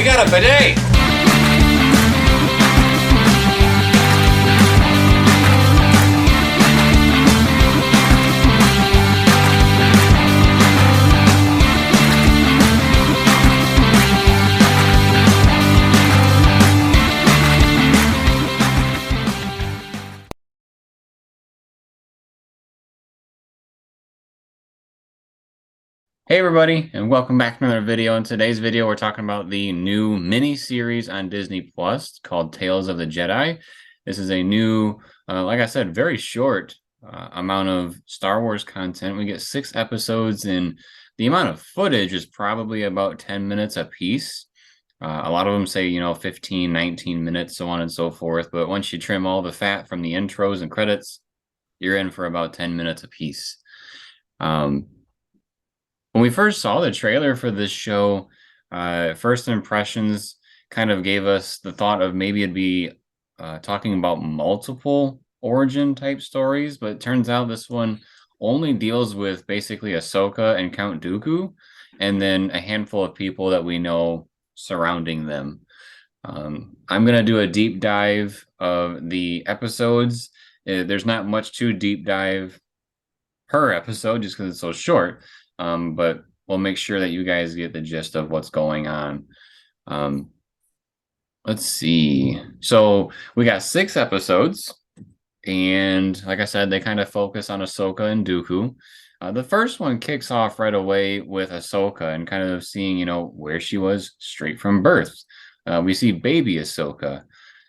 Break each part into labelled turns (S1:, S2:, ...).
S1: got a bidet! Hey everybody, and welcome back to another video. In today's video, we're talking about the new mini-series on Disney Plus called Tales of the Jedi. This is a new, like I said, very short amount of Star Wars content. We get 6 episodes, and the amount of footage is probably about 10 minutes a piece. A lot of them say, 15, 19 minutes, so on and so forth. But once you trim all the fat from the intros and credits, you're in for about 10 minutes a piece. When we first saw the trailer for this show, first impressions kind of gave us the thought of maybe it'd be talking about multiple origin type stories, but it turns out this one only deals with basically Ahsoka and Count Dooku, and then a handful of people that we know surrounding them. I'm going to do a deep dive of the episodes. There's not much to deep dive per episode just because it's so short. But we'll make sure that you guys get the gist of what's going on. Let's see. So we got 6 episodes, and like I said, they kind of focus on Ahsoka and Dooku. The first one kicks off right away with Ahsoka and kind of seeing, where she was straight from birth. We see baby Ahsoka,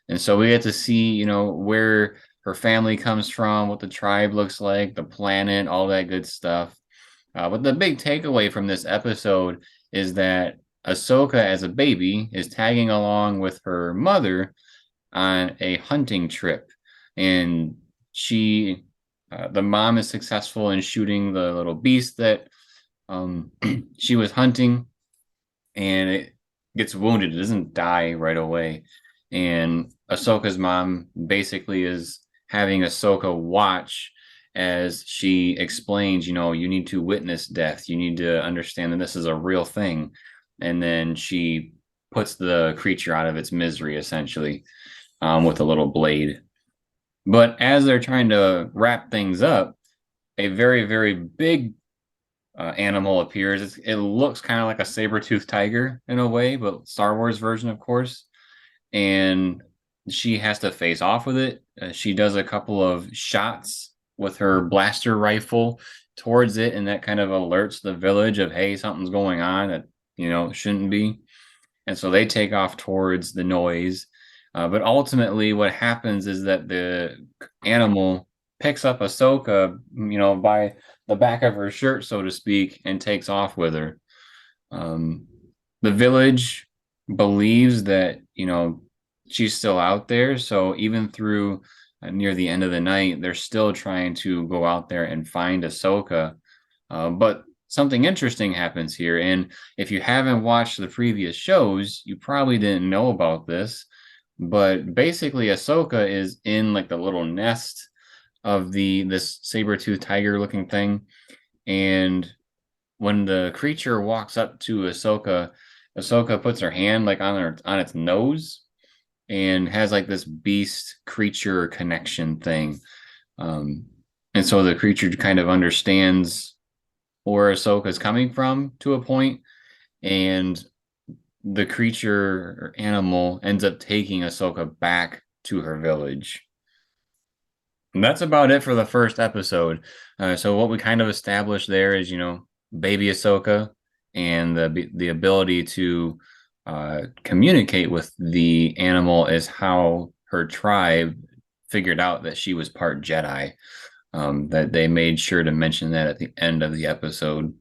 S1: and so we get to see, where her family comes from, what the tribe looks like, the planet, all that good stuff. But the big takeaway from this episode is that Ahsoka, as a baby, is tagging along with her mother on a hunting trip. And the mom is successful in shooting the little beast that she was hunting, and it gets wounded. It doesn't die right away. And Ahsoka's mom basically is having Ahsoka watch as she explains, you need to witness death. You need to understand that this is a real thing. And then she puts the creature out of its misery, essentially, with a little blade. But as they're trying to wrap things up, a very, very big animal appears. It looks kind of like a saber-toothed tiger in a way, but Star Wars version, of course. And she has to face off with it. She does a couple of shots with her blaster rifle towards it, and that kind of alerts the village of, hey, something's going on that shouldn't be. And so they take off towards the noise, but ultimately what happens is that the animal picks up Ahsoka by the back of her shirt, so to speak, and takes off with her. The village believes that she's still out there, so even through near the end of the night, they're still trying to go out there and find Ahsoka. But something interesting happens here. And if you haven't watched the previous shows, you probably didn't know about this. But basically, Ahsoka is in like the little nest of this saber-toothed tiger looking thing. And when the creature walks up to Ahsoka, Ahsoka puts her hand like on its nose and has like this beast creature connection thing. And so the creature kind of understands where Ahsoka is coming from to a point, and the creature or animal ends up taking Ahsoka back to her village. And that's about it for the first episode. So what we kind of established there is, baby Ahsoka and the ability to communicate with the animal is how her tribe figured out that she was part Jedi. That they made sure to mention that at the end of the episode.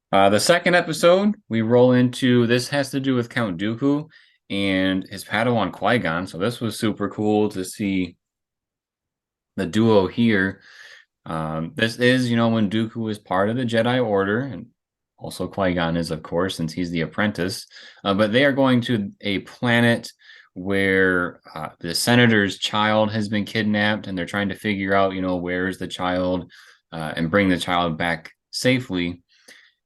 S1: The second episode, we roll into, this has to do with Count Dooku and his Padawan Qui-Gon. So this was super cool to see the duo here. This is, when Dooku is part of the Jedi Order, and also Qui-Gon is, of course, since he's the apprentice. But they are going to a planet where the senator's child has been kidnapped, and they're trying to figure out, where's the child, and bring the child back safely.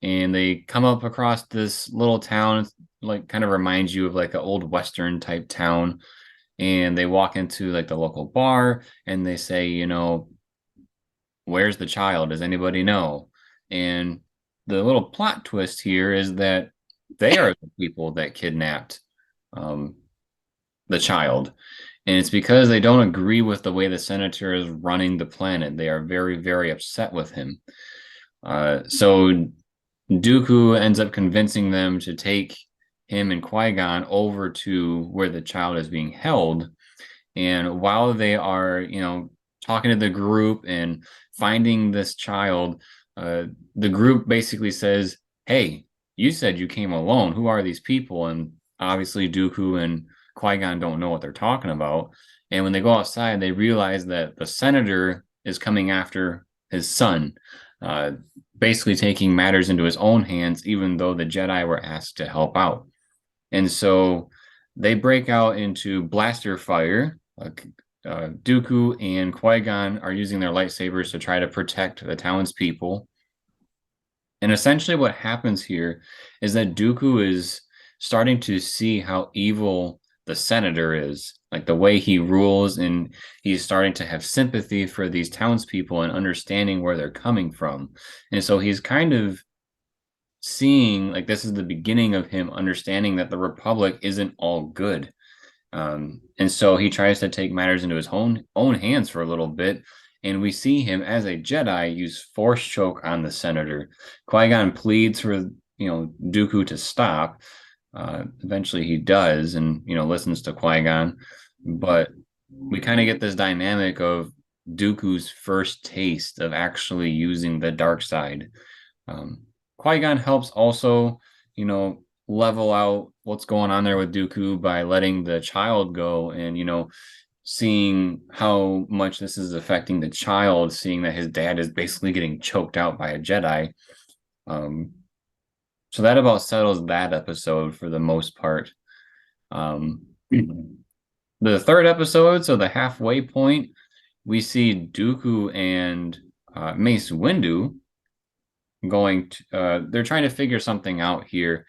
S1: And they come up across this little town. like kind of reminds you of like an old Western type town. And they walk into like the local bar and they say, where's the child? Does anybody know? And the little plot twist here is that they are the people that kidnapped um, the child. And it's because they don't agree with the way the senator is running the planet. They are very, very upset with him. So Dooku ends up convincing them to take him and Qui-Gon over to where the child is being held. And while they are, talking to the group and finding this child, the group basically says, "Hey, you said you came alone. Who are these people?" And obviously, Dooku and Qui-Gon don't know what they're talking about. And when they go outside, they realize that the senator is coming after his son, uh, basically taking matters into his own hands, even though the Jedi were asked to help out. And so they break out into blaster fire. Dooku and Qui-Gon are using their lightsabers to try to protect the townspeople. And essentially, what happens here is that Dooku is starting to see how evil the senator is, like the way he rules, and he's starting to have sympathy for these townspeople and understanding where they're coming from. And so he's kind of seeing like this is the beginning of him understanding that the Republic isn't all good. And so he tries to take matters into his own hands for a little bit. And we see him as a Jedi use force choke on the senator. Qui-Gon pleads for Dooku to stop. Eventually he does, and listens to Qui-Gon. But we kind of get this dynamic of Dooku's first taste of actually using the dark side. Um, Qui-Gon helps also, level out what's going on there with Dooku by letting the child go and, seeing how much this is affecting the child, seeing that his dad is basically getting choked out by a Jedi. Um, so that about settles that episode for the most part. Um, the third episode, so the halfway point, we see Dooku and Mace Windu they're trying to figure something out here.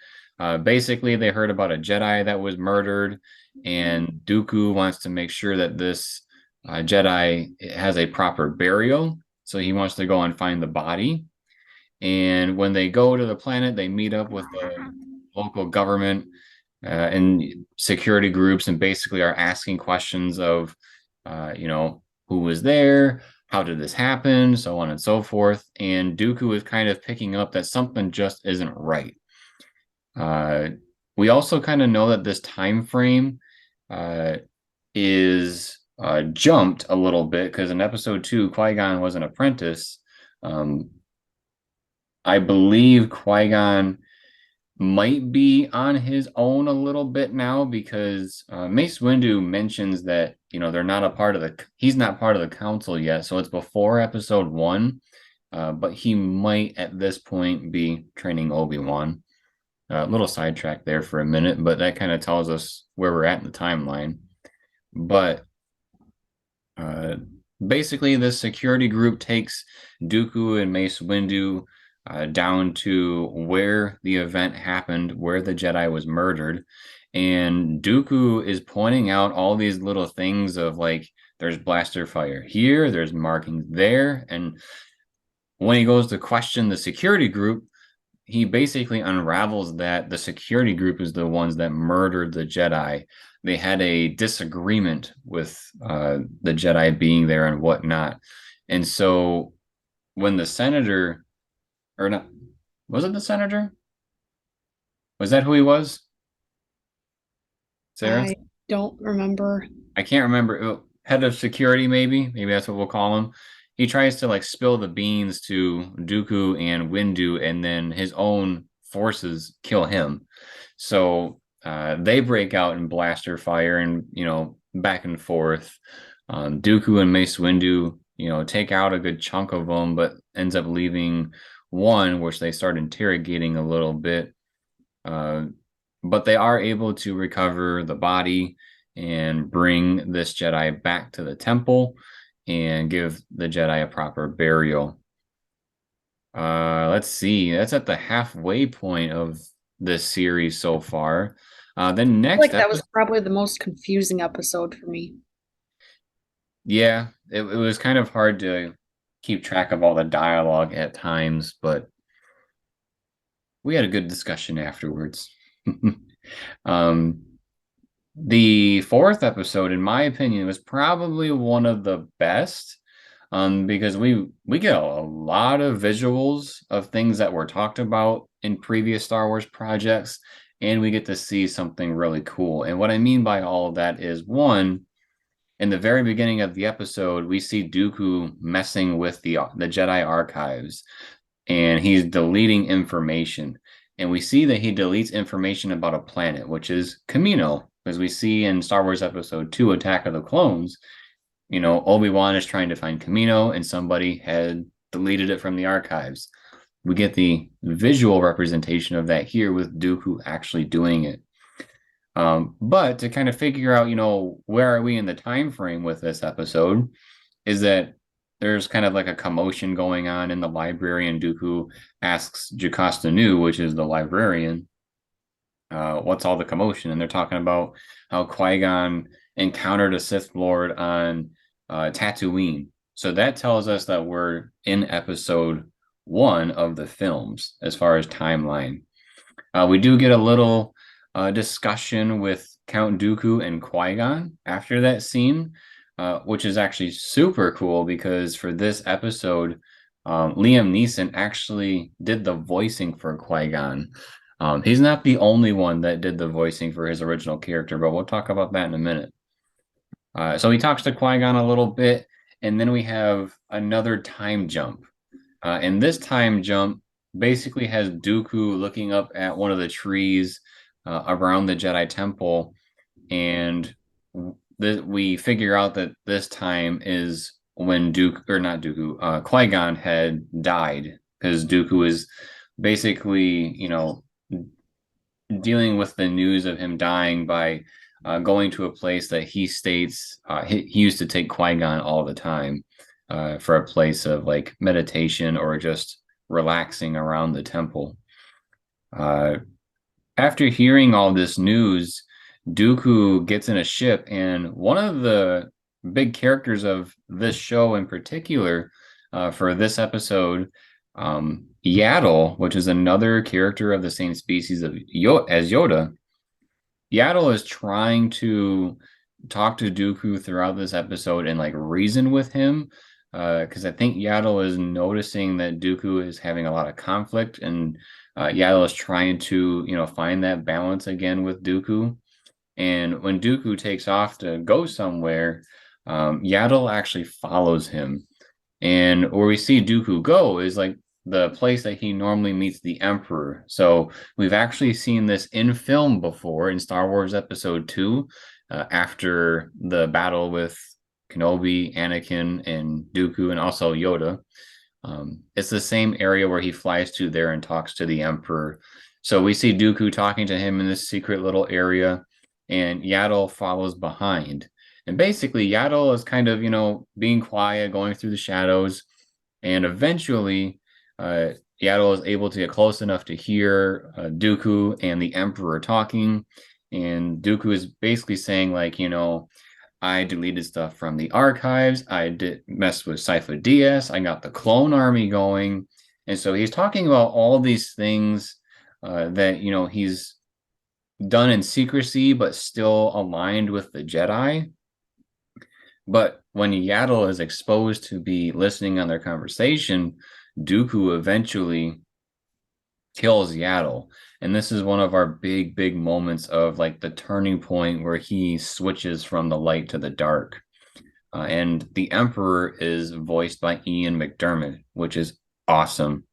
S1: Basically, they heard about a Jedi that was murdered, and Dooku wants to make sure that this Jedi has a proper burial. So he wants to go and find the body. And when they go to the planet, they meet up with the local government and security groups, and basically are asking questions of, who was there, how did this happen, so on and so forth. And Dooku is kind of picking up that something just isn't right. We also kind of know that this time frame is jumped a little bit because in episode 2, Qui-Gon was an apprentice. I believe Qui-Gon might be on his own a little bit now because Mace Windu mentions that they're not a part of he's not part of the council yet, so it's before episode 1, but he might at this point be training Obi-Wan. A little sidetrack there for a minute, but that kind of tells us where we're at in the timeline. But basically, this security group takes Dooku and Mace Windu down to where the event happened, where the Jedi was murdered. And Dooku is pointing out all these little things of like, there's blaster fire here, there's markings there. And when he goes to question the security group, he basically unravels that the security group is the ones that murdered the Jedi. They had a disagreement with the Jedi being there and whatnot. And so when the senator, or not, was it the senator? Was that who he was? Sarah?
S2: I don't remember.
S1: I can't remember. Head of security, maybe. Maybe that's what we'll call him. He tries to like spill the beans to Dooku and Windu, and then his own forces kill him. So they break out in blaster fire and back and forth. Dooku and Mace Windu, take out a good chunk of them, but ends up leaving one, which they start interrogating a little bit. But they are able to recover the body and bring this Jedi back to the temple and give the Jedi a proper burial. Let's see. That's at the halfway point of this series so far. Then next
S2: Like that was
S1: episode,
S2: probably the most confusing episode for me.
S1: yeah, it was kind of hard to keep track of all the dialogue at times, but we had a good discussion afterwards. um, the fourth episode, in my opinion, was probably one of the best, because we get a lot of visuals of things that were talked about in previous Star Wars projects, and we get to see something really cool. And what I mean by all of that is, one, in the very beginning of the episode, we see Dooku messing with the Jedi archives, and he's deleting information. And we see that he deletes information about a planet, which is Kamino, as we see in Star Wars Episode 2, Attack of the Clones. Obi-Wan is trying to find Kamino, and somebody had deleted it from the archives. We get the visual representation of that here with Dooku actually doing it. But to kind of figure out, where are we in the time frame with this episode, is that there's kind of like a commotion going on in the library, and Dooku asks Jocasta Nu, which is the librarian, what's all the commotion? And they're talking about how Qui-Gon encountered a Sith Lord on Tatooine. So that tells us that we're in episode one of the films as far as timeline. We do get a little discussion with Count Dooku and Qui-Gon after that scene, which is actually super cool because for this episode, Liam Neeson actually did the voicing for Qui-Gon. He's not the only one that did the voicing for his original character, but we'll talk about that in a minute. So he talks to Qui-Gon a little bit, and then we have another time jump. And this time jump basically has Dooku looking up at one of the trees around the Jedi Temple, and we figure out that this time is when Qui-Gon had died, because Dooku is basically, dealing with the news of him dying by going to a place that he states he used to take Qui-Gon all the time for a place of like meditation or just relaxing around the temple. Uh, After hearing all this news, Dooku gets in a ship, and one of the big characters of this show in particular, for this episode, Yaddle, which is another character of the same species as Yoda. Yaddle is trying to talk to Dooku throughout this episode and like reason with him, because I think Yaddle is noticing that Dooku is having a lot of conflict, and Yaddle is trying to find that balance again with Dooku. And when Dooku takes off to go somewhere, Yaddle actually follows him. And where we see Dooku go is like the place that he normally meets the Emperor. So we've actually seen this in film before in Star Wars Episode 2, after the battle with Kenobi, Anakin, and Dooku, and also Yoda. It's the same area where he flies to there and talks to the Emperor. So we see Dooku talking to him in this secret little area, and Yaddle follows behind. And basically, Yaddle is kind of, being quiet, going through the shadows. And eventually, Yaddle is able to get close enough to hear Dooku and the Emperor talking. And Dooku is basically saying, like, I deleted stuff from the archives. I did mess with Sifo Dyas. I got the clone army going. And so he's talking about all these things that, he's done in secrecy, but still aligned with the Jedi. But when Yaddle is exposed to be listening on their conversation, Dooku eventually kills Yaddle. And this is one of our big, big moments of like the turning point where he switches from the light to the dark. And the Emperor is voiced by Ian McDermott, which is awesome.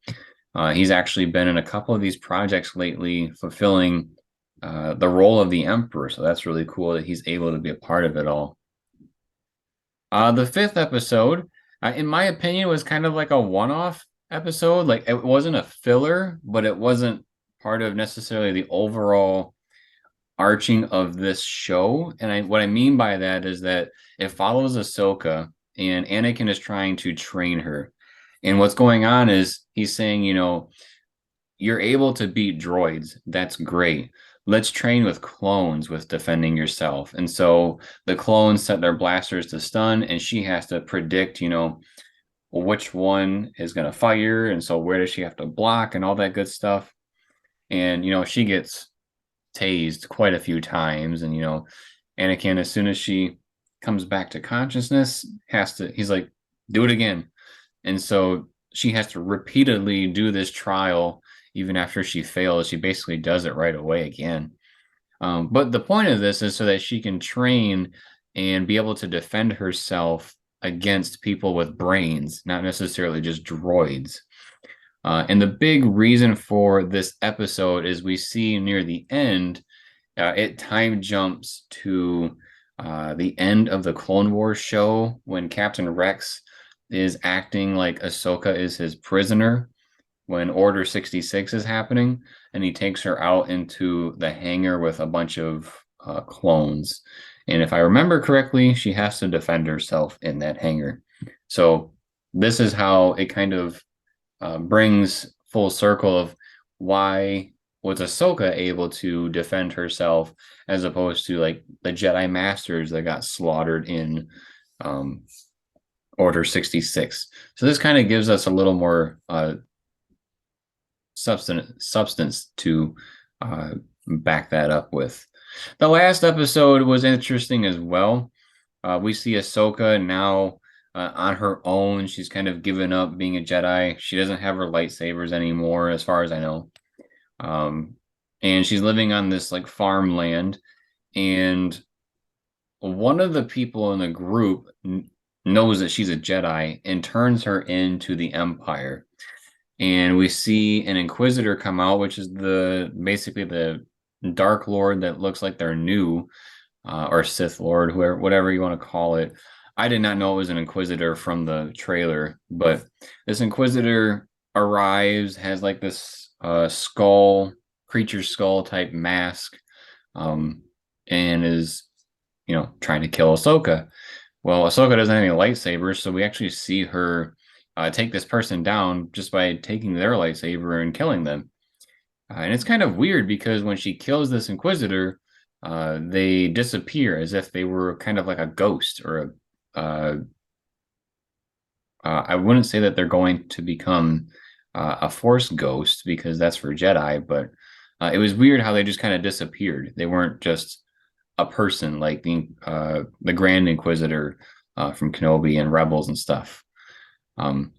S1: He's actually been in a couple of these projects lately, fulfilling the role of the Emperor. So that's really cool that he's able to be a part of it all. The fifth episode, in my opinion, was kind of like a one-off episode. Like it wasn't a filler, but it wasn't part of necessarily the overall arching of this show. And what I mean by that is that it follows Ahsoka, and Anakin is trying to train her. And what's going on is he's saying, you're able to beat droids. That's great. Let's train with clones with defending yourself. And so the clones set their blasters to stun, and she has to predict, which one is going to fire. And so where does she have to block and all that good stuff. And, she gets tased quite a few times. And, Anakin, as soon as she comes back to consciousness, he's like, do it again. And so she has to repeatedly do this trial. Even after she fails, she basically does it right away again. But the point of this is so that she can train and be able to defend herself against people with brains, not necessarily just droids. And the big reason for this episode is we see near the end, it time jumps to the end of the Clone Wars show when Captain Rex is acting like Ahsoka is his prisoner when Order 66 is happening, and he takes her out into the hangar with a bunch of clones. And if I remember correctly, she has to defend herself in that hangar. So this is how it kind of brings full circle of why was Ahsoka able to defend herself as opposed to like the Jedi Masters that got slaughtered in um, Order 66. So this kind of gives us a little more substance to back that up with. The last episode was interesting as well. We see Ahsoka now on her own. She's kind of given up being a Jedi. She doesn't have her lightsabers anymore, as far as I know. Um, and she's living on this like farmland. And one of the people in the group knows that she's a Jedi and turns her into the Empire. And we see an Inquisitor come out, which is basically the Dark Lord that looks like they're new, or Sith Lord, whoever, whatever you want to call it. I did not know it was an Inquisitor from the trailer, but this Inquisitor arrives, has like this creature skull type mask, and is, trying to kill Ahsoka. Well, Ahsoka doesn't have any lightsabers, so we actually see her take this person down just by taking their lightsaber and killing them. And it's kind of weird because when she kills this Inquisitor, they disappear as if they were kind of like a ghost or I wouldn't say that they're going to become a Force ghost because that's for Jedi, but it was weird how they just kind of disappeared. They weren't just a person like the Grand Inquisitor from Kenobi and Rebels and stuff. Um,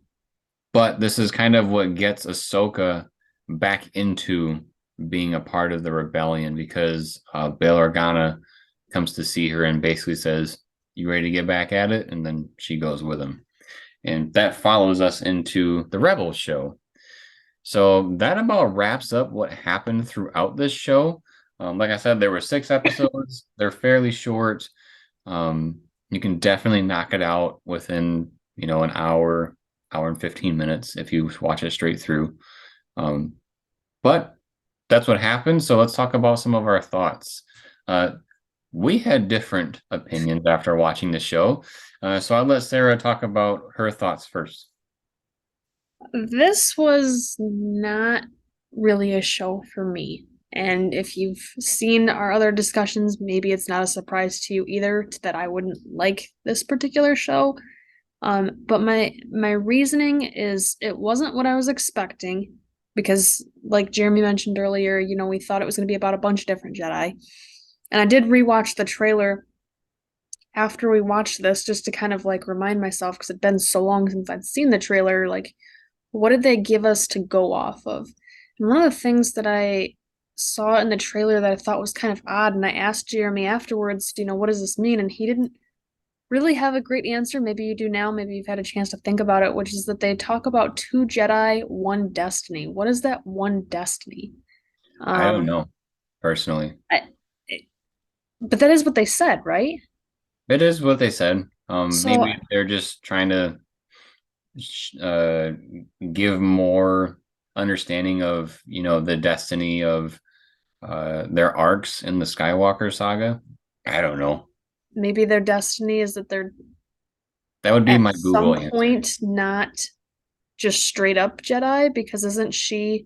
S1: but this is kind of what gets Ahsoka back into being a part of the rebellion because Bail Organa comes to see her and basically says, "You ready to get back at it?" And then she goes with him. And that follows us into the Rebels show. So that about wraps up what happened throughout this show. Like I said, there were 6 episodes. They're fairly short. You can definitely knock it out within, an hour and 15 minutes if you watch it straight through. But that's what happened. So let's talk about some of our thoughts. We had different opinions after watching the show. So I'll let Sarah talk about her thoughts first.
S2: This was not really a show for me. And if you've seen our other discussions, maybe it's not a surprise to you either that I wouldn't like this particular show. But my reasoning is it wasn't what I was expecting because, like Jeremy mentioned earlier, we thought it was going to be about a bunch of different Jedi. And I did rewatch the trailer after we watched this just to kind of like remind myself because it'd been so long since I'd seen the trailer, like what did they give us to go off of? And one of the things that I saw in the trailer that I thought was kind of odd, and I asked Jeremy afterwards, what does this mean? And he didn't really have a great answer. Maybe you do now, maybe you've had a chance to think about it, which is that they talk about 2 Jedi, one destiny. What is that one destiny?
S1: I don't
S2: Um,
S1: know personally.
S2: I, but that is what they said, right?
S1: It is what they said.
S2: So
S1: Maybe they're just trying to uh, give more understanding of, the destiny of their arcs in the Skywalker saga. I don't know.
S2: maybe their destiny is that they're
S1: That would be
S2: at
S1: my Google
S2: some
S1: answer.
S2: point not just straight up Jedi, because isn't she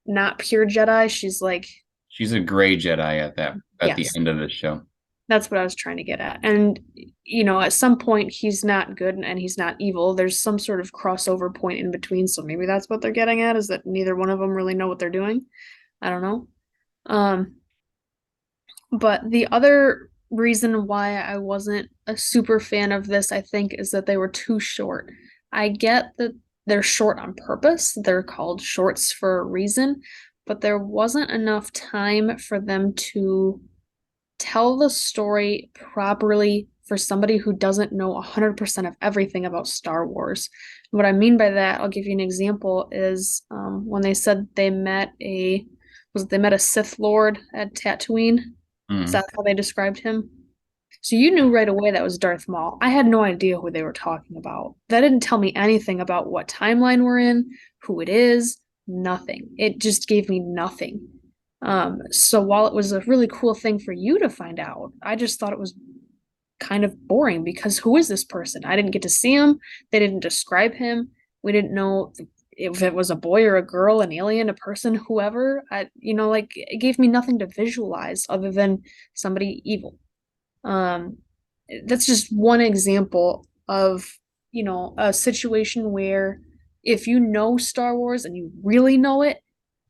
S2: not pure Jedi. She's like,
S1: She's a gray Jedi at the
S2: yes,
S1: end of the show.
S2: that's what I was trying to get at. And, at some point, he's not good and he's not evil. There's some sort of crossover point in between. So maybe that's what they're getting at, is that neither one of them really know what they're doing. I don't know. Um, but the other reason why I wasn't a super fan of this, I think, is that they were too short. I get that they're short on purpose. They're called shorts for a reason, but there wasn't enough time for them to tell the story properly for somebody who doesn't know 100% of everything about Star Wars. What I mean by that, I'll give you an example, is when they said they met a Sith Lord at Tatooine. Is
S1: Mm.
S2: that how they described him? So you knew right away that was Darth Maul. I had no idea who they were talking about. That didn't tell me anything about what timeline we're in, who it is, nothing. It just gave me nothing. So while it was a really cool thing for you to find out, I just thought it was kind of boring because who is this person? I didn't get to see him. They didn't describe him. We didn't know if it was a boy or a girl, an alien, a person, whoever. Like it gave me nothing to visualize other than somebody evil. Um, that's just one example of, a situation where if you know Star Wars and you really know it,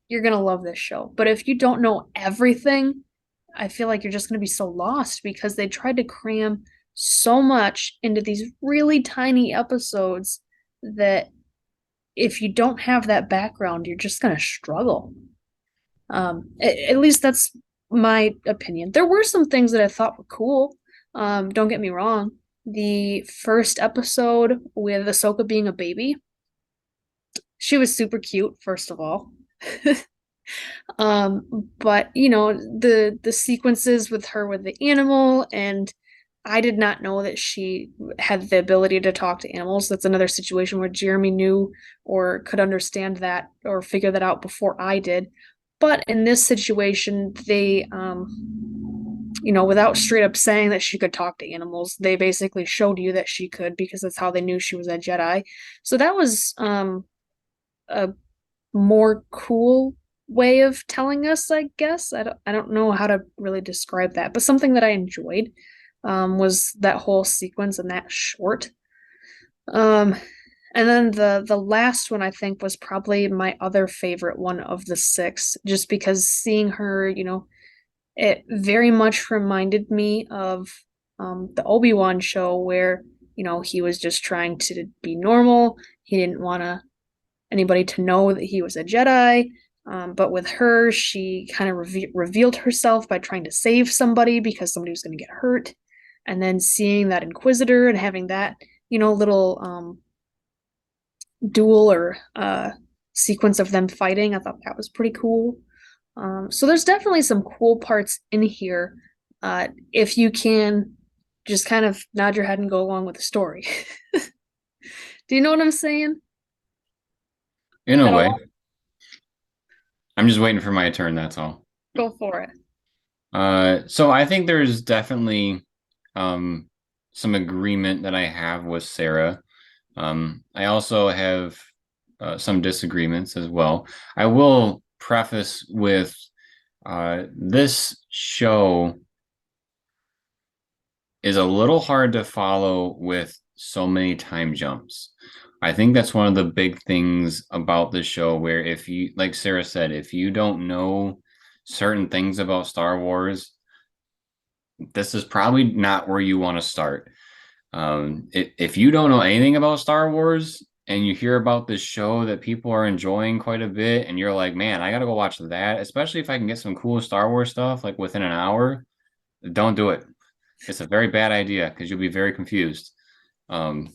S2: you're gonna love this show. But if you don't know everything, I feel like you're just gonna be so lost because they tried to cram so much into these really tiny episodes that if you don't have that background, you're just gonna struggle. At least that's my opinion. There were some things that I thought were cool. Don't get me wrong. The first episode with Ahsoka being a baby, she was super cute, first of all. But the sequences with her with the animal, and I did not know that she had the ability to talk to animals. That's another situation where Jeremy knew or could understand that or figure that out before I did. But in this situation, they without straight up saying that she could talk to animals, they basically showed you that she could because that's how they knew she was a Jedi. So that was a more cool way of telling us, I guess. I don't know how to really describe that, but something that I enjoyed was that whole sequence and that short. Um, and then the last one I think was probably my other favorite one of the six, just because seeing her, it very much reminded me of the Obi-Wan show where, he was just trying to be normal. He didn't want anybody to know that he was a Jedi. But with her, she kind of revealed herself by trying to save somebody because somebody was going to get hurt. And then seeing that Inquisitor and having that, little duel or sequence of them fighting, I thought that was pretty cool. So there's definitely some cool parts in here if you can just kind of nod your head and go along with the story. Do you know what I'm saying
S1: In a
S2: at
S1: way,
S2: all?
S1: I'm just waiting for my turn, that's all.
S2: Go for it.
S1: So I think there's definitely um, some agreement that I have with Sarah. I also have some disagreements as well. I will preface with this show is a little hard to follow with so many time jumps. I think that's one of the big things about this show where if you, like Sarah said, if you don't know certain things about Star Wars, this is probably not where you want to start. If you don't know anything about Star Wars and you hear about this show that people are enjoying quite a bit, and you're like, man, I gotta go watch that, especially if I can get some cool Star Wars stuff like within an hour, don't do it. It's a very bad idea because you'll be very confused. Um,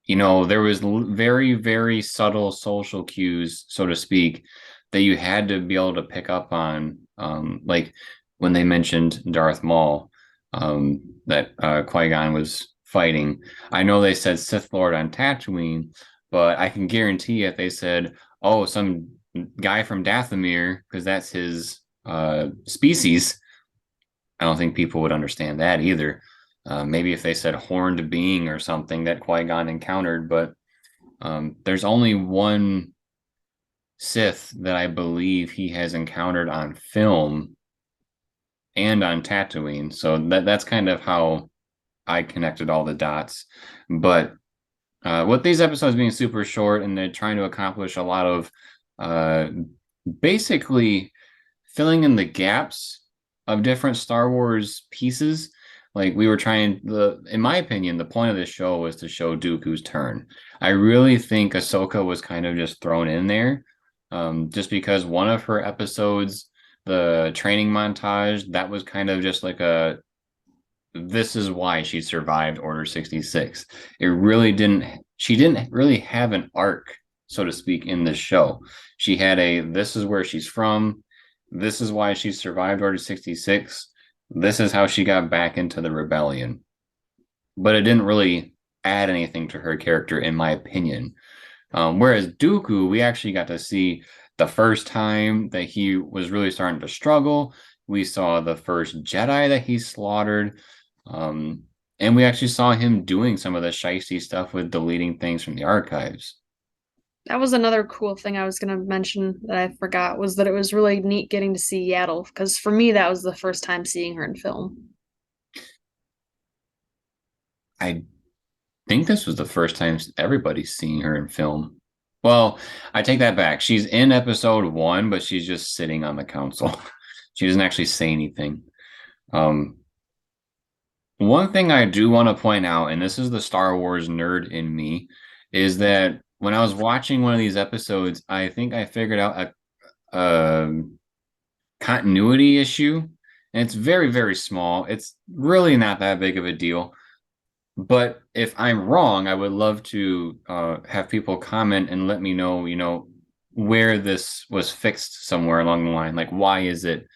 S1: there was very, very subtle social cues, so to speak, that you had to be able to pick up on. Like when they mentioned Darth Maul, that Qui-Gon was fighting. I know they said Sith Lord on Tatooine, but I can guarantee if they said, "Oh, some guy from Dathomir," because that's his species, I don't think people would understand that either. Maybe if they said horned being or something that Qui Gon encountered, but there's only one Sith that I believe he has encountered on film and on Tatooine. So that's kind of how I connected all the dots. But with these episodes being super short and they're trying to accomplish a lot of uh, basically filling in the gaps of different Star Wars pieces. Like we were trying in my opinion, the point of this show was to show Dooku's turn. I really think Ahsoka was kind of just thrown in there, just because one of her episodes, the training montage, that was kind of just like a this is why she survived Order 66. It really didn't, she didn't really have an arc, so to speak, in this show. She had a this is where she's from, this is why she survived Order 66, this is how she got back into the rebellion. But it didn't really add anything to her character, in my opinion. Whereas Dooku, we actually got to see the first time that he was really starting to struggle. We saw the first Jedi that he slaughtered. Um, and we actually saw him doing some of the shiesty stuff with deleting things from the archives.
S2: That was another cool thing I was going to mention that I forgot was that it was really neat getting to see Yaddle because for me that was the first time seeing her in film.
S1: I think this was the first time everybody's seeing her in film. Well, I take that back. She's in episode one, but she's just sitting on the council. She doesn't actually say anything. Um, One thing I do want to point out, and this is the Star Wars nerd in me, is that when I was watching one of these episodes, I think I figured out a continuity issue, and it's very, very small. It's really not that big of a deal. But if I'm wrong, I would love to have people comment and let me know, where this was fixed somewhere along the line. Like, why is it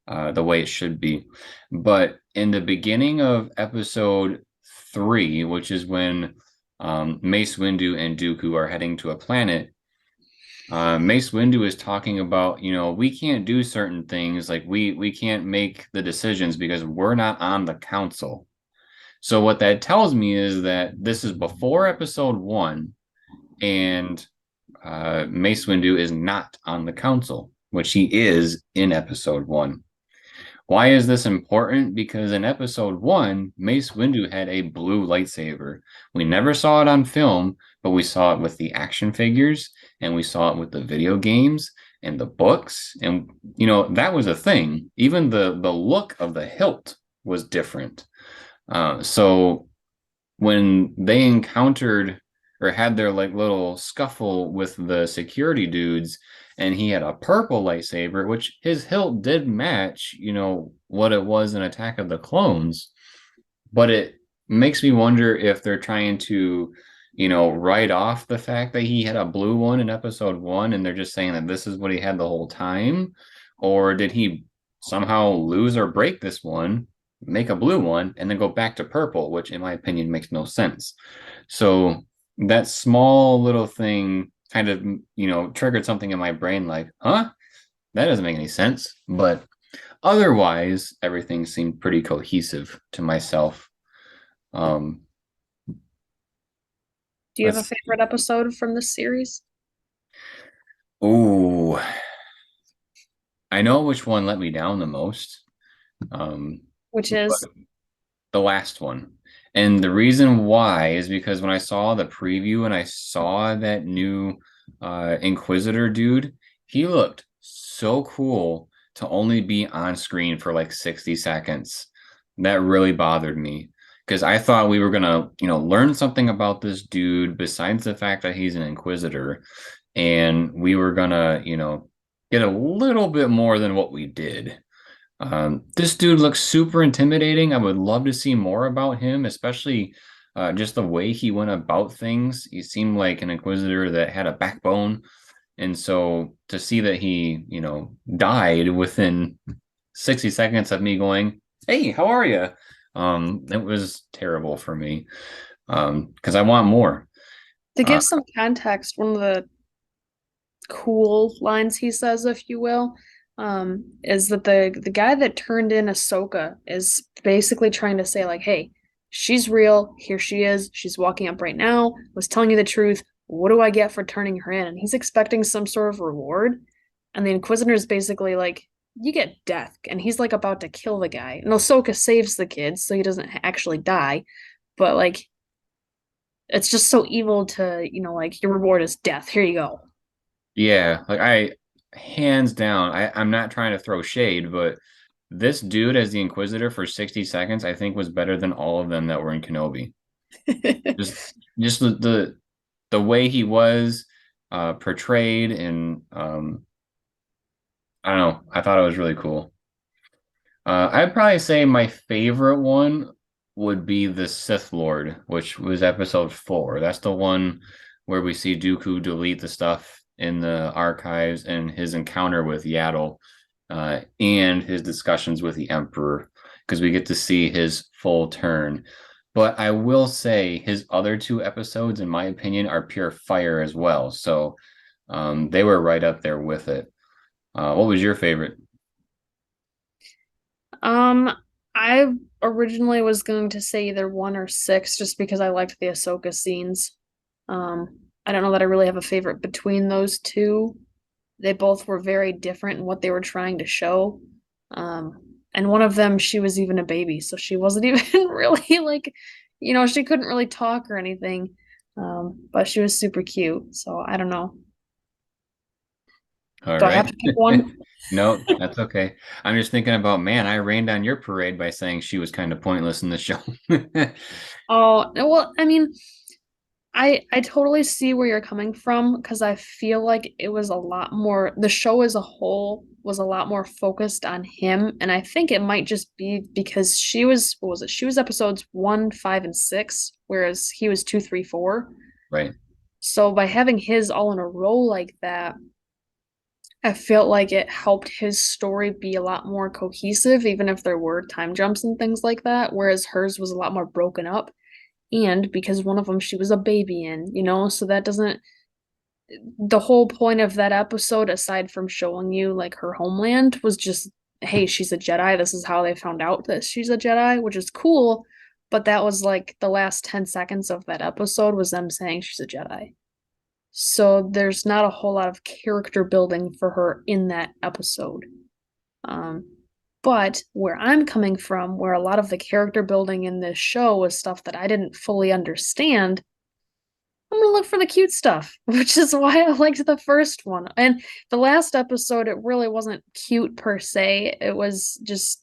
S1: the way it should be? But in the beginning of episode three, which is when Mace Windu and Dooku are heading to a planet, Mace Windu is talking about, we can't do certain things, like we can't make the decisions because we're not on the council. So what that tells me is that this is before episode one, and Mace Windu is not on the council, which he is in episode one. Why is this important? Because in episode one, Mace Windu had a blue lightsaber. We never saw it on film, but we saw it with the action figures and we saw it with the video games and the books. And, that was a thing. Even the look of the hilt was different. So when they encountered or had their like little scuffle with the security dudes, and he had a purple lightsaber, which his hilt did match, what it was in Attack of the Clones, but it makes me wonder if they're trying to, write off the fact that he had a blue one in episode one, and they're just saying that this is what he had the whole time, or did he somehow lose or break this one, make a blue one, and then go back to purple, which in my opinion makes no sense. So that small little thing kind of, triggered something in my brain like, huh? That doesn't make any sense. But otherwise, everything seemed pretty cohesive to myself. Um,
S2: Do you have a
S1: let's,
S2: favorite episode from this series?
S1: ooh, I know which one let me down the most. Um,
S2: Which
S1: but
S2: is
S1: the last one. And the reason why is because when I saw the preview and I saw that new Inquisitor dude, he looked so cool to only be on screen for like 60 seconds. That really bothered me because I thought we were gonna, learn something about this dude besides the fact that he's an Inquisitor, and we were gonna, get a little bit more than what we did. This dude looks super intimidating. I would love to see more about him, especially just the way he went about things. He seemed like an inquisitor that had a backbone. And so to see that he, died within 60 seconds of me going, "Hey, how are you?" It was terrible for me because I want more.
S2: to
S1: Uh,
S2: give some context, one of the cool lines he says, if you will, is that the guy that turned in Ahsoka is basically trying to say like, hey, she's real. Here she is. She's walking up right now. Was telling you the truth. what do I get for turning her in? And he's expecting some sort of reward. And the Inquisitor is basically like, you get death. And he's like about to kill the guy. And Ahsoka saves the kid, so he doesn't actually die. But like, it's just so evil to, like, your reward is death. Here you go.
S1: Yeah, like I hands down, I'm not trying to throw shade, but this dude as the Inquisitor for 60 seconds, I think was better than all of them that were in Kenobi. Just just the way he was portrayed and I don't know, I thought it was really cool. I'd probably say my favorite one would be the Sith Lord, which was episode 4. That's the one where we see Dooku delete the stuff in the archives and his encounter with Yaddle, and his discussions with the Emperor, because we get to see his full turn. But I will say his other two episodes, in my opinion, are pure fire as well. So they were right up there with it. What was your favorite?
S2: Um, I originally was going to say either 1 or 6 just because I liked the Ahsoka scenes. I don't know that I really have a favorite between those two. They both were very different in what they were trying to show. And one of them, she was even a baby, so she wasn't even really like, she couldn't really talk or anything. But she was super cute, so I don't know.
S1: All
S2: Do I
S1: right.
S2: have to pick one?
S1: No, that's okay. I'm just thinking about, man, I rained on your parade by saying she was kind of pointless in the show.
S2: Oh, well, I mean, I totally see where you're coming from because I feel like it was a lot more, the show as a whole was a lot more focused on him. And I think it might just be because she was, what was it? She was episodes 1, 5, and 6, whereas he was 2, 3, 4.
S1: Right.
S2: So by having his all in a row like that, I felt like it helped his story be a lot more cohesive, even if there were time jumps and things like that, whereas hers was a lot more broken up. And because one of them she was a baby in, so that doesn't, the whole point of that episode, aside from showing you like her homeland, was just, hey, she's a Jedi. This is how they found out that she's a Jedi, which is cool. But that was like the last 10 seconds of that episode was them saying she's a Jedi. So there's not a whole lot of character building for her in that episode. Um, but where I'm coming from, where a lot of the character building in this show was stuff that I didn't fully understand, I'm gonna look for the cute stuff, which is why I liked the first one. And the last episode, it really wasn't cute per se. It was just,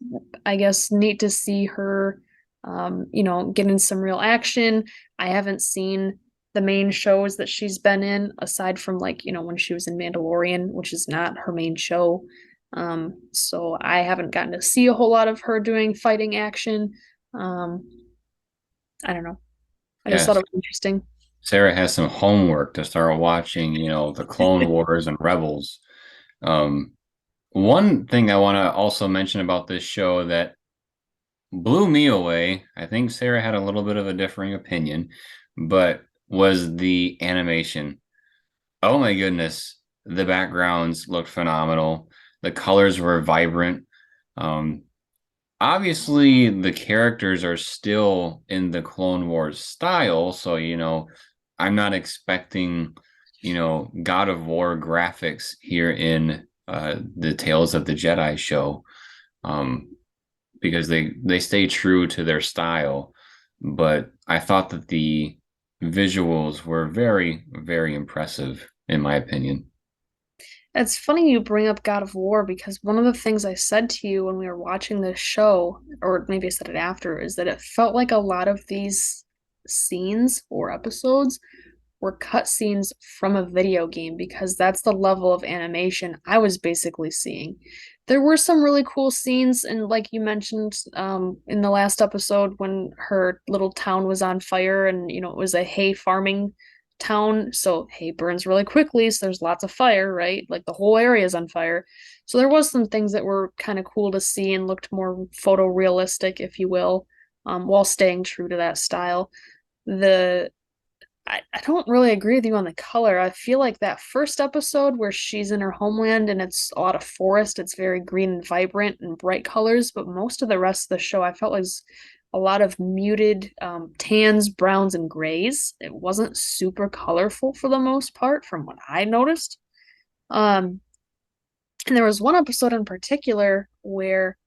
S2: I guess, neat to see her, getting some real action. I haven't seen the main shows that she's been in, aside from like, when she was in Mandalorian, which is not her main show. So I haven't gotten to see a whole lot of her doing fighting action. Um, I don't know. I just thought
S1: Yes.
S2: it was interesting.
S1: Sarah has some homework to start watching, the Clone Wars and Rebels. Um, One thing I want to also mention about this show that blew me away, I think Sarah had a little bit of a differing opinion, but was the animation. Oh my goodness, the backgrounds looked phenomenal. The colors were vibrant. Um, Obviously, the characters are still in the Clone Wars style, so I'm not expecting, God of War graphics here in the Tales of the Jedi show, um, because they stay true to their style. But I thought that the visuals were very, very impressive, in my opinion.
S2: It's funny you bring up God of War because one of the things I said to you when we were watching this show, or maybe I said it after, is that it felt like a lot of these scenes or episodes were cutscenes from a video game because that's the level of animation I was basically seeing. There were some really cool scenes, and like you mentioned, in the last episode when her little town was on fire, and it was a hay farming town, so hay burns really quickly, so there's lots of fire, right? Like the whole area is on fire. So there was some things that were kind of cool to see and looked more photorealistic, if you will, while staying true to that style. The I don't really agree with you on the color. I feel like that first episode where she's in her homeland and it's a lot of forest, it's very green and vibrant and bright colors, but most of the rest of the show I felt a lot of muted tans, browns, and grays. It wasn't super colorful for the most part, from what I noticed. Um, and there was one episode in particular where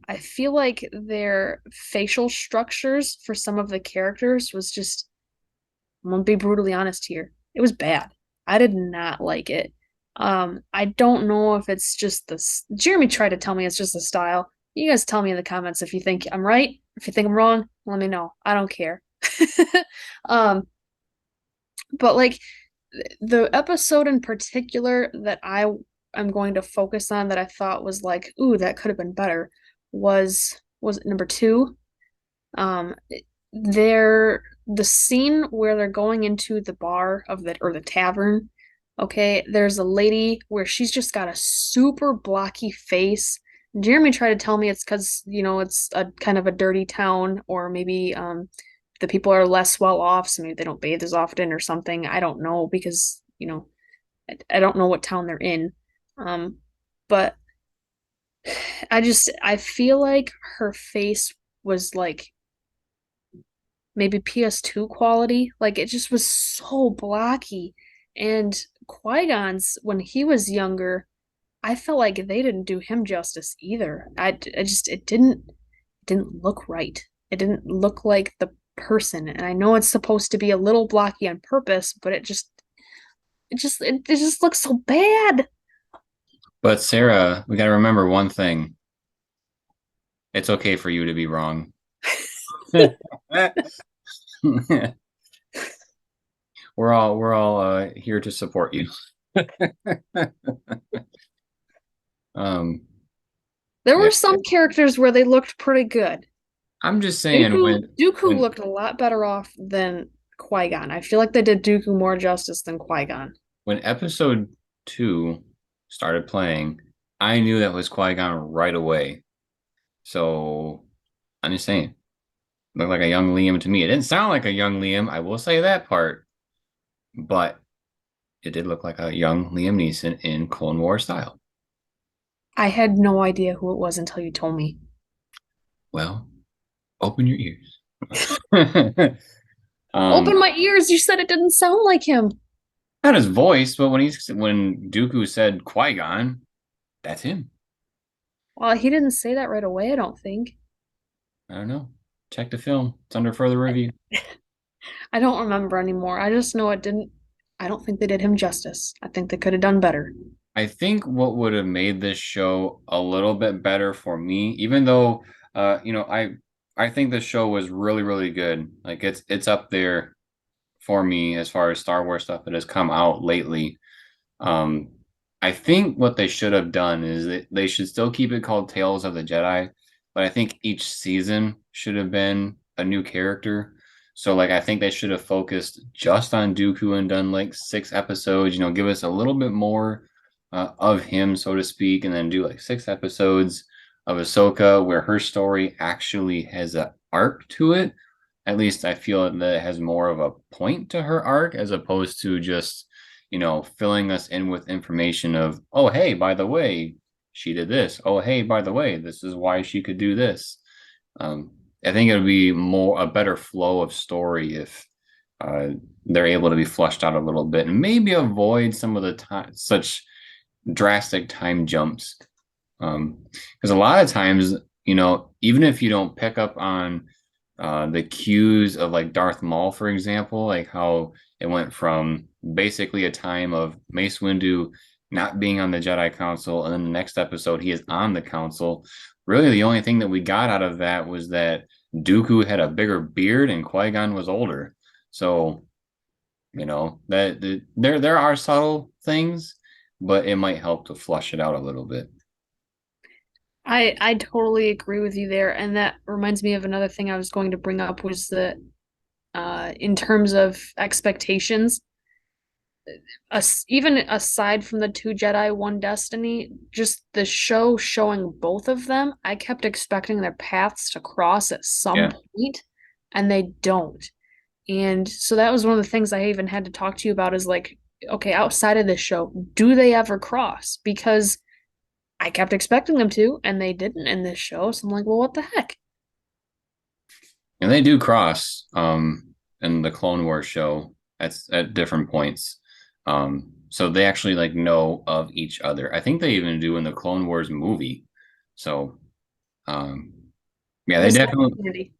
S2: I feel like their facial structures for some of the characters was just, I'm gonna be brutally honest here. It was bad. I did not like it. I don't know if it's just this. Jeremy tried to tell me it's just the style. You guys tell me in the comments if you think I'm right. If you think I'm wrong, let me know. I don't care. um, but like the episode in particular that I am going to focus on that I thought was like, ooh, that could have been better was number two. Um, the scene where they're going into the bar of the or the tavern. Okay, there's a lady where she's just got a super blocky face. Jeremy tried to tell me it's because, it's a kind of a dirty town, or maybe the people are less well off, so maybe they don't bathe as often or something. I don't know because, I don't know what town they're in. But I feel like her face was like maybe PS2 quality. Like it just was so blocky. And Qui-Gon's, when he was younger, I felt like they didn't do him justice either. I just it didn't look right. It didn't look like the person. And I know it's supposed to be a little blocky on purpose, but it just looks so bad.
S1: But Sarah, we got to remember one thing. It's okay for you to be wrong. we're all here to support you. Um,
S2: There
S1: yeah,
S2: were some characters where they looked pretty good.
S1: I'm just saying
S2: Dooku
S1: when
S2: Dooku
S1: when
S2: looked a lot better off than Qui-Gon. I feel like they did Dooku more justice than Qui-Gon.
S1: when episode two started playing, I knew that was Qui-Gon right away. So I'm just saying, looked like a young Liam to me. It didn't sound like a young Liam, I will say that part, but it did look like a young Liam Neeson in Clone War style.
S2: I had no idea who it was until you told me.
S1: Well, open your ears.
S2: Open
S1: um,
S2: my ears, you said it didn't sound like him.
S1: Not his voice, but when Dooku said Qui-Gon, that's him.
S2: Well, he didn't say that right away, I don't think.
S1: I don't know. Check the film. It's under further review.
S2: I don't remember anymore. I just know it didn't. I don't think they did him justice. I think they could have done better.
S1: I think what would have made this show a little bit better for me, even though I think the show was really, really good. Like it's up there for me as far as Star Wars stuff that has come out lately. Um, I think what they should have done is that they should still keep it called Tales of the Jedi, but I think each season should have been a new character. So like I think they should have focused just on Dooku and done like 6 episodes, give us a little bit more of him, so to speak, and then do like 6 episodes of Ahsoka where her story actually has an arc to it. At least I feel that it has more of a point to her arc as opposed to just filling us in with information of, oh, hey, by the way, she did this. Oh, hey, by the way, this is why she could do this. I think it would be a better flow of story if uh, they're able to be flushed out a little bit and maybe avoid some of the such drastic time jumps. Because a lot of times, even if you don't pick up on the cues of like Darth Maul, for example, like how it went from basically a time of Mace Windu not being on the Jedi Council, and then the next episode he is on the Council. Really, the only thing that we got out of that was that Dooku had a bigger beard and Qui-Gon was older. So, there are subtle things, but it might help to flush it out a little bit.
S2: I totally agree with you there, and that reminds me of another thing I was going to bring up was that in terms of expectations, even aside from the two Jedi, one Destiny, just the show showing both of them, I kept expecting their paths to cross at some
S1: Yeah.
S2: point, and they don't. And so that was one of the things I even had to talk to you about is like, okay, outside of this show, do they ever cross? Because I kept expecting them to, and they didn't in this show. So I'm like, well, what the heck?
S1: And they do cross in the Clone Wars show at different points. So they actually like know of each other. I think they even do in the Clone Wars movie. So um yeah, they
S2: Missed
S1: definitely.
S2: opportunity.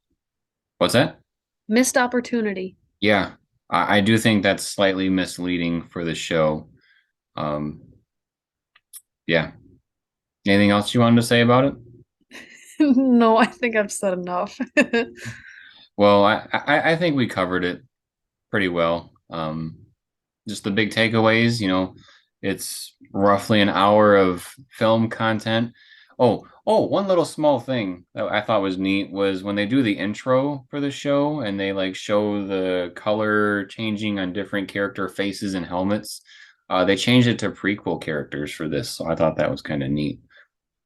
S1: What's that?
S2: Missed opportunity.
S1: Yeah. I do think that's slightly misleading for the show. Um yeah. Anything else you wanted to say about it?
S2: No, I think I've said enough.
S1: Well, I think we covered it pretty well. Just the big takeaways, it's roughly an hour of film content. One little small thing that I thought was neat was when they do the intro for the show and they like show the color changing on different character faces and helmets. They changed it to prequel characters for this, so I thought that was kind of neat.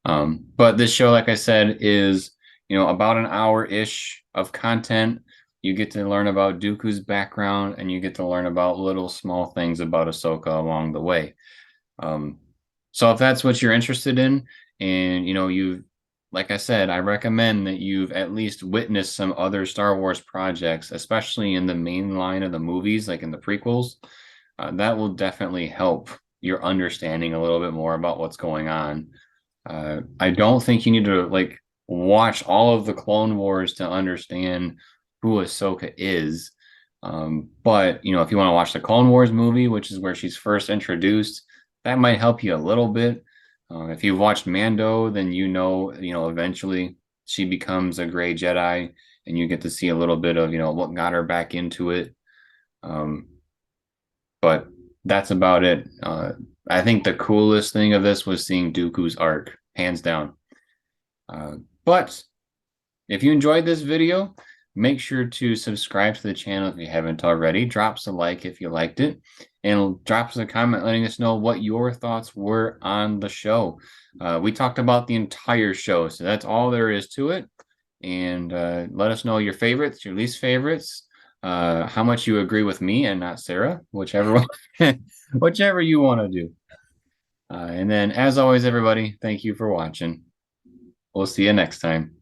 S1: But this show, like I said, is about an hour-ish of content. You get to learn about Dooku's background, and you get to learn about little small things about Ahsoka along the way. Um, so if that's what you're interested in, and like I said, I recommend that you've at least witnessed some other Star Wars projects, especially in the main line of the movies, like in the prequels. That will definitely help your understanding a little bit more about what's going on. I don't think you need to like watch all of the Clone Wars to understand who Ahsoka is. But if you want to watch the Clone Wars movie, which is where she's first introduced, that might help you a little bit. If you've watched Mando, then eventually she becomes a gray Jedi, and you get to see a little bit of what got her back into it. Um, but that's about it. I think the coolest thing of this was seeing Dooku's arc, hands down. But if you enjoyed this video, make sure to subscribe to the channel if you haven't already. Drop us a like if you liked it, and drop us a comment letting us know what your thoughts were on the show. We talked about the entire show, so that's all there is to it. And let us know your favorites, your least favorites, how much you agree with me and not Sarah, whichever one, whichever you want to do. And then, as always, everybody, thank you for watching. We'll see you next time.